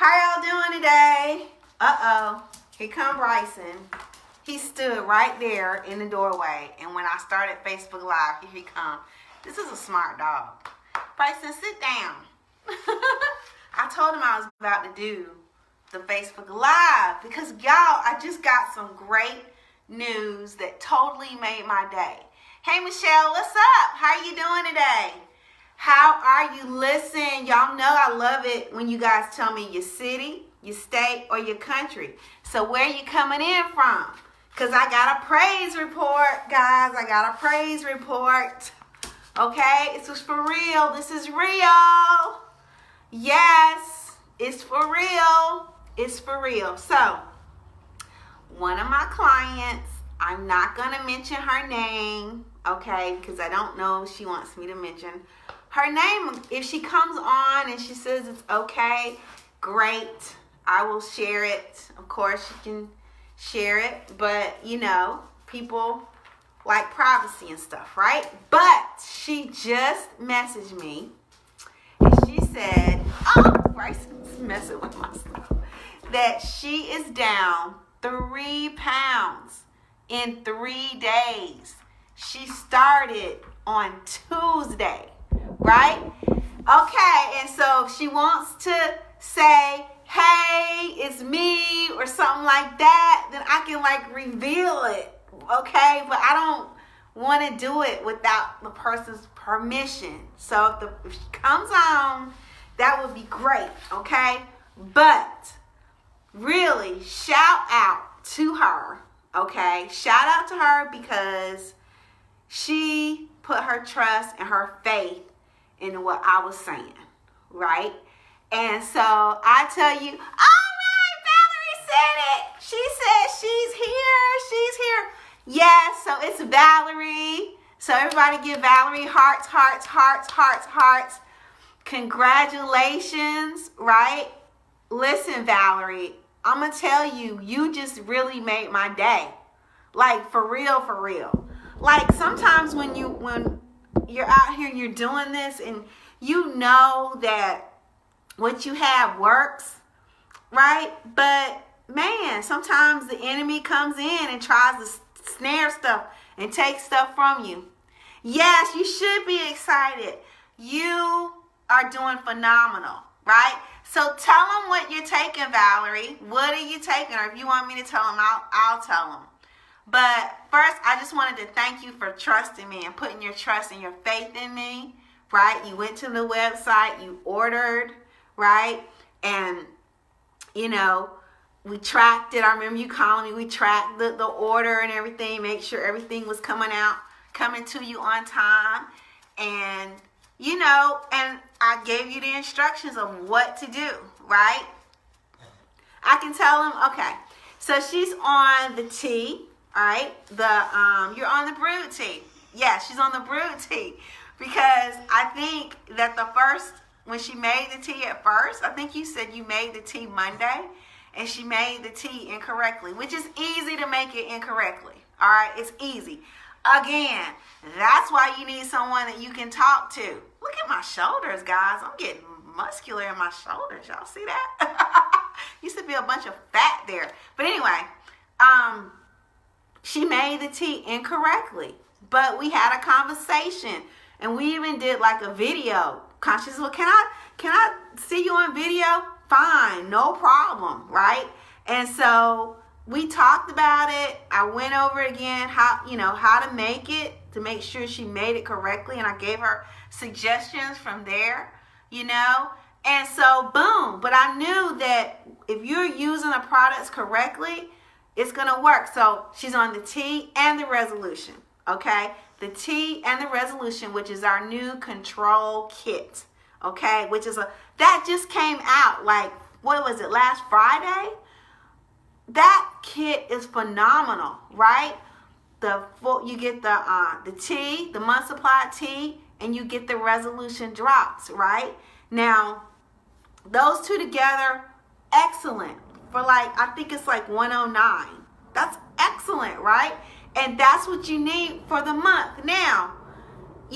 How y'all doing today? Here come Bryson. He stood right there in the doorway, and when I started Facebook Live, here he come. This is a smart dog. Bryson, sit down. I told him I was about to do the Facebook Live because y'all, I just got some great news that totally made my day. Hey Michelle, what's up? How you doing today? How are you? Listen, y'all know I love it when you guys tell me your city, your state, or your country. So where you coming in from? Because I got a praise report, guys. I got a praise report. Okay, this is for real. This is real. Yes, it's for real. It's for real. So, one of my clients, I'm not going to mention her name, okay, because I don't know if she wants me to mention her name. If she comes on and she says it's okay, great. I will share it. Of course, you can share it, but you know, people like privacy and stuff, right? But she just messaged me and she said, oh, Bryson's messing with my stuff, that she is down 3 pounds in 3 days. She started on Tuesday, right? Okay, and so she wants to say, hey, it's me, or something like that, then I can like reveal it, okay? But I don't want to do it without the person's permission. So if she comes on, that would be great, okay? But really, shout out to her, okay? Shout out to her because she put her trust and her faith in what I was saying, right? And so I tell you, all right, Valerie said it. She said she's here. She's here. Yes, so it's Valerie. So everybody give Valerie hearts, hearts, hearts, hearts, hearts. Congratulations, right? Listen, Valerie, I'm going to tell you, you just really made my day. Like, for real, for real. Like, sometimes when you're out here and you're doing this and you know that what you have works, right? But man, sometimes the enemy comes in and tries to snare stuff and take stuff from you. Yes, you should be excited. You are doing phenomenal, right? So tell them what you're taking, Valerie. What are you taking? Or if you want me to tell them, I'll tell them. But first, I just wanted to thank you for trusting me and putting your trust and your faith in me, right? You went to the website, you ordered, right? And, you know, we tracked it. I remember you calling me. We tracked the order and everything, make sure everything was coming to you on time. And, you know, and I gave you the instructions of what to do, right? I can tell them, okay, so she's on the tea, all right? You're on the brewed tea. Yeah, she's on the brewed tea because I think that when she made the tea at first, I think you said you made the tea Monday, and she made the tea incorrectly, which is easy to make it incorrectly. All right, it's easy. Again, that's why you need someone that you can talk to. Look at my shoulders, guys. I'm getting muscular in my shoulders. Y'all see that? Used to be a bunch of fat there. But anyway, she made the tea incorrectly, but we had a conversation, and we even did like a video. Conscious, well, can I see you on video? Fine, no problem, right? And so we talked about it. I went over again how to make it, to make sure she made it correctly, and I gave her suggestions from there, you know. And so boom, but I knew that if you're using the products correctly, it's gonna work. So she's on the tea and the resolution, okay? The tea and the resolution, which is our new control kit, okay? That just came out like, what was it, last Friday? That kit is phenomenal, right? You get the tea, the month supply tea, and you get the resolution drops, right? Now, those two together, excellent. For like, I think it's like 109. That's excellent, right? And that's what you need for the month. Now,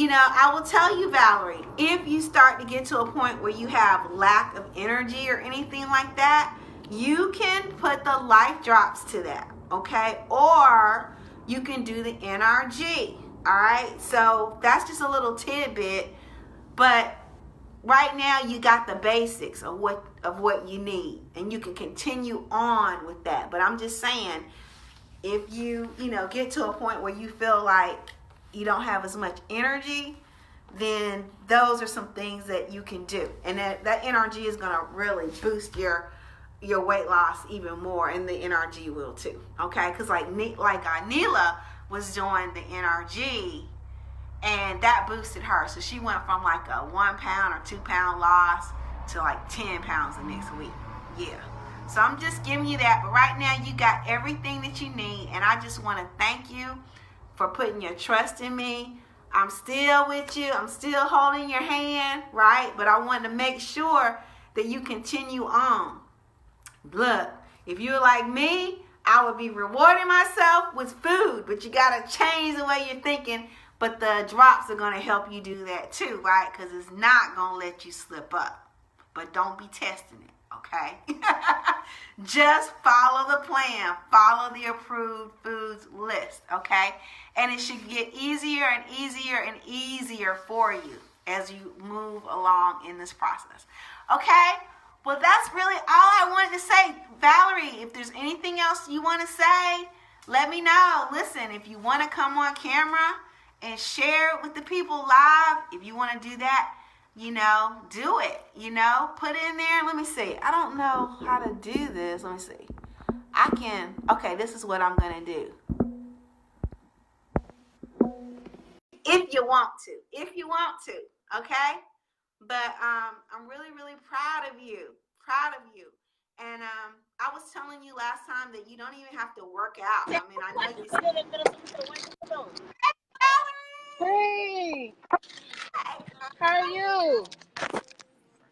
I will tell you, Valerie, if you start to get to a point where you have lack of energy or anything like that, you can put the life drops to that, okay? Or you can do the NRG, all right? So that's just a little tidbit, but right now you got the basics of what you need, and you can continue on with that. But I'm just saying, if you get to a point where you feel like you don't have as much energy, then those are some things that you can do, and that energy is going to really boost your weight loss even more, and the NRG will too. Okay, because like Neela was doing the NRG, and that boosted her, so she went from like a 1 pound or 2 pound loss to like 10 pounds the next week. Yeah. So I'm just giving you that. But right now you got everything that you need, and I just want to thank you for putting your trust in me. I'm still with you. I'm still holding your hand, right? But I want to make sure that you continue on. Look, if you're like me, I would be rewarding myself with food, but you got to change the way you're thinking. But the drops are going to help you do that too, right? Because it's not going to let you slip up. But don't be testing it. Okay? Just follow the plan. Follow the approved foods list. Okay? And it should get easier and easier and easier for you as you move along in this process. Okay? Well, that's really all I wanted to say. Valerie, if there's anything else you want to say, let me know. Listen, if you want to come on camera and share it with the people live, if you want to do that, do it, put it in there. Let me see. I don't know how to do this. Let me see. Okay, this is what I'm going to do. If you want to, okay? But I'm really, really proud of you. And I was telling you last time that you don't even have to work out. I mean, I know you said, Hey, how are you?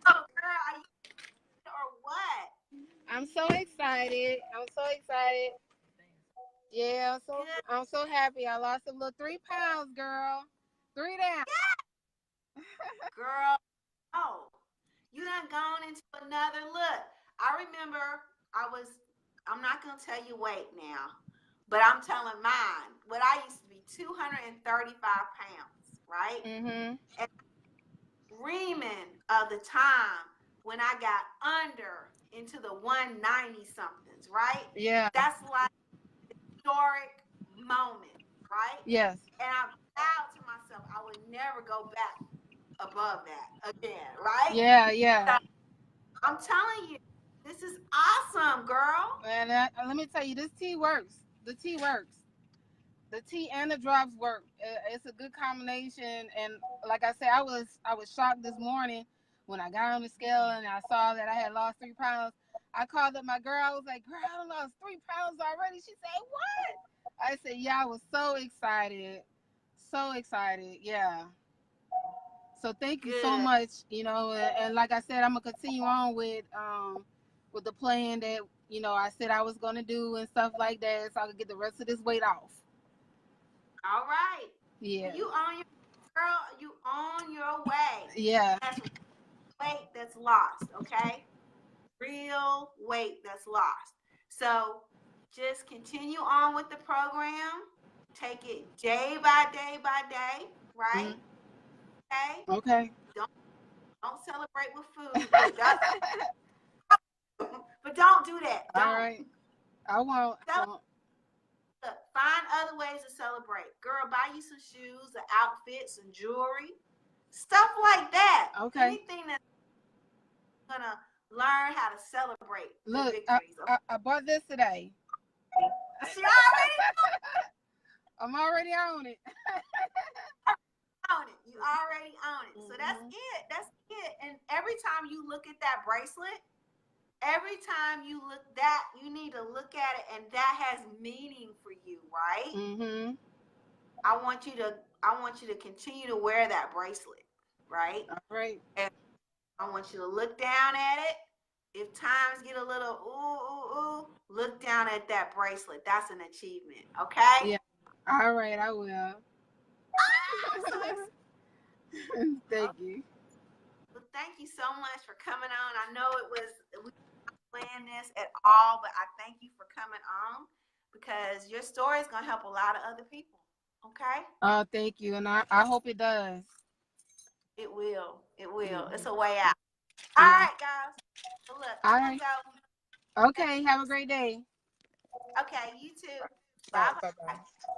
oh, girl, are you or what? I'm so excited. Yeah, I'm so happy. I lost a little 3 pounds, girl. 3 down. Girl, oh, you done gone into another look. I remember I'm not going to tell you weight now, but I'm telling mine. What I used to be 235 pounds, right? Mhm. And dreaming of the time when I got under into the 190 somethings, right? Yeah. That's like historic moment, right? Yes. And I vowed to myself I would never go back above that again, right? Yeah, yeah. So I'm telling you, this is awesome, girl. And let me tell you, this tea works. The tea works. The tea and the drops work. It's a good combination. And like I said, I was shocked this morning when I got on the scale and I saw that I had lost 3 pounds. I called up my girl. I was like, "Girl, I lost 3 pounds already." She said, "What?" I said, "Yeah, I was so excited, so excited." Yeah. So thank you so Good. much. And like I said, I'm gonna continue on with the plan that I said I was gonna do and stuff like that, so I could get the rest of this weight off. All right. Yeah. You on your girl, you on your way. Yeah. That's weight that's lost, okay? Real weight that's lost. So just continue on with the program. Take it day by day by day, right? Mm, Okay? okay. Don't celebrate with food, but don't do that. All Don't. right. I won't. I won't. Find other ways to celebrate. Girl, buy you some shoes, an outfit, some jewelry, stuff like that. Okay. Anything that's gonna learn how to celebrate the Look, victories. I bought this today. She already I'm already on it. own it. You already own it. So that's it. That's it. And every time you look at that bracelet, every time you look that, you need to look at it, and that has meaning for you, right? Mhm. I want you to continue to wear that bracelet, right? All right. And I want you to look down at it. If times get a little look down at that bracelet. That's an achievement, okay? Yeah. All right. I will. I'm so excited. Thank you. Well, thank you so much for coming on. I know we didn't plan this at all, but I thank you for coming on because your story is gonna help a lot of other people. Okay? Thank you, and I hope it does. It will. It Yeah. will. It's a way out. All Yeah. right, guys. Well, look, All I'm gonna right. go. Okay. Have a great day. Okay, you too. All Bye right. Bye bye. bye.